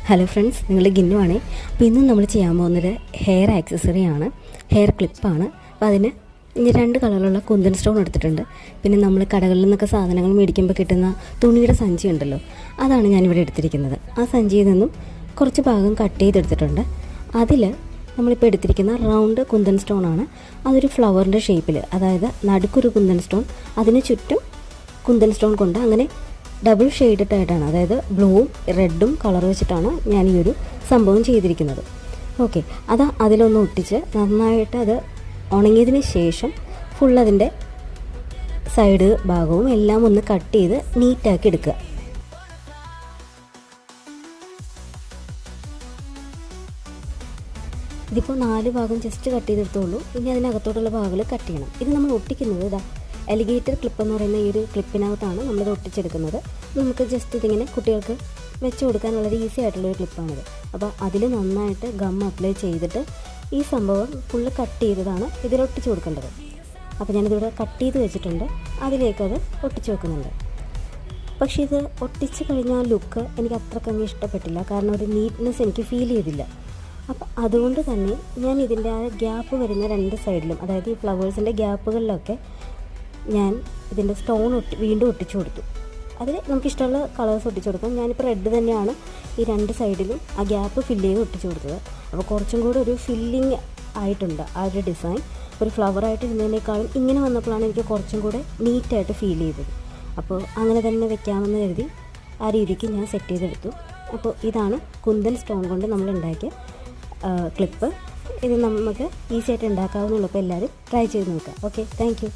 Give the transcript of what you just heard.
Hello friends, നിങ്ങൾ ഗിന്നുവാണേ. അപ്പോൾ ഇന്നും നമ്മൾ ചെയ്യാൻ പോകുന്നത് ഹെയർ ആക്സസറിയാണ്, ഹെയർ ക്ലിപ്പാണ്. അപ്പോൾ അതിന് ഇനി 2 കളറിലുള്ള കുന്തൻ സ്റ്റോൺ എടുത്തിട്ടുണ്ട്. പിന്നെ നമ്മൾ കടകളിൽ നിന്നൊക്കെ സാധനങ്ങൾ മേടിക്കുമ്പോൾ കിട്ടുന്ന തുണിയുടെ സഞ്ചി ഉണ്ടല്ലോ, അതാണ് ഞാനിവിടെ എടുത്തിരിക്കുന്നത്. ആ സഞ്ചിയിൽ നിന്നും കുറച്ച് ഭാഗം കട്ട് ചെയ്തെടുത്തിട്ടുണ്ട്. അതിൽ നമ്മളിപ്പോൾ എടുത്തിരിക്കുന്ന റൗണ്ട് കുന്തൻ സ്റ്റോണാണ്. അതൊരു ഫ്ലവറിൻ്റെ ഷേപ്പിൽ, അതായത് നടുക്കൊരു കുന്തൻ സ്റ്റോൺ, അതിന് ചുറ്റും കുന്തൻ സ്റ്റോൺ കൊണ്ട് അങ്ങനെ ഡബിൾ ഷെയ്ഡിട്ടായിട്ടാണ്, അതായത് ബ്ലൂവും റെഡും കളർ വെച്ചിട്ടാണ് ഞാൻ ഈ ഒരു സംഭവം ചെയ്തിരിക്കുന്നത്. ഓക്കെ, അത് അതിലൊന്ന് ഒട്ടിച്ച് നന്നായിട്ട് അത് ഉണങ്ങിയതിന് ശേഷം ഫുൾ അതിൻ്റെ സൈഡ് ഭാഗവും എല്ലാം ഒന്ന് കട്ട് ചെയ്ത് നീറ്റാക്കി എടുക്കുക. ഇതിപ്പോൾ 4 ഭാഗം ജസ്റ്റ് കട്ട് ചെയ്തെടുത്തോളൂ. ഇനി അതിനകത്തോട്ടുള്ള ഭാഗങ്ങൾ കട്ട് ചെയ്യണം. ഇത് നമ്മൾ ഒട്ടിക്കുന്നത് ഇതാ എലിഗേറ്റർ ക്ലിപ്പ് എന്ന് പറയുന്ന ഈ ഒരു ക്ലിപ്പിനകത്താണ് നമ്മളിത് ഒട്ടിച്ചെടുക്കുന്നത്. നമുക്ക് ജസ്റ്റ് ഇതിങ്ങനെ കുട്ടികൾക്ക് വെച്ച് കൊടുക്കാൻ വളരെ ഈസി ആയിട്ടുള്ളൊരു ക്ലിപ്പാണിത്. അപ്പോൾ അതിൽ നന്നായിട്ട് ഗം അപ്ലൈ ചെയ്തിട്ട് ഈ സംഭവം ഫുള്ള് കട്ട് ചെയ്തതാണ് ഇതിലൊട്ടിച്ച് കൊടുക്കേണ്ടത്. അപ്പോൾ ഞാനിതിവിടെ കട്ട് ചെയ്ത് വെച്ചിട്ടുണ്ട്, അതിലേക്കത് ഒട്ടിച്ച് വെക്കുന്നുണ്ട്. പക്ഷേ ഇത് ഒട്ടിച്ച് കഴിഞ്ഞാൽ ലുക്ക് എനിക്ക് അത്രക്കങ്ങ് ഇഷ്ടപ്പെട്ടില്ല, കാരണം ഒരു നീറ്റ്നെസ് എനിക്ക് ഫീൽ ചെയ്തില്ല. അപ്പോൾ അതുകൊണ്ട് തന്നെ ഞാൻ ഇതിൻ്റെ ആ ഗ്യാപ്പ് വരുന്ന 2 സൈഡിലും, അതായത് ഈ ഫ്ലവേഴ്സിൻ്റെ ഗ്യാപ്പുകളിലൊക്കെ ഞാൻ ഇതിൻ്റെ സ്റ്റോൺ വീണ്ടും ഒട്ടിച്ചു കൊടുത്തു. അതിൽ നമുക്കിഷ്ടമുള്ള കളേഴ്സ് ഒട്ടിച്ചു കൊടുക്കാം. ഞാനിപ്പോൾ റെഡ് തന്നെയാണ് ഈ 2 സൈഡിലും ആ ഗ്യാപ്പ് ഫില്ല് ചെയ്ത് ഒട്ടിച്ചു കൊടുത്തത്. അപ്പോൾ കുറച്ചും കൂടി ഒരു ഫില്ലിങ് ആയിട്ടുണ്ട് ആ ഒരു ഡിസൈൻ. ഒരു ഫ്ലവറായിട്ട് ഇരുന്നതിനേക്കാളും ഇങ്ങനെ വന്നപ്പോഴാണ് എനിക്ക് കുറച്ചും കൂടെ നീറ്റായിട്ട് ഫീൽ ചെയ്തത്. അപ്പോൾ അങ്ങനെ തന്നെ വെക്കാമെന്ന് കരുതി ആ രീതിക്ക് ഞാൻ സെറ്റ് ചെയ്തെടുത്തു. അപ്പോൾ ഇതാണ് കുന്തൻ സ്റ്റോൺ കൊണ്ട് നമ്മൾ ഉണ്ടാക്കിയ ക്ലിപ്പ്. ഇത് നമുക്ക് ഈസി ആയിട്ട് ഉണ്ടാക്കാവുന്നുള്ളൂ. അപ്പോൾ എല്ലാവരും ട്രൈ ചെയ്ത് നോക്കാം. Okay, thank you.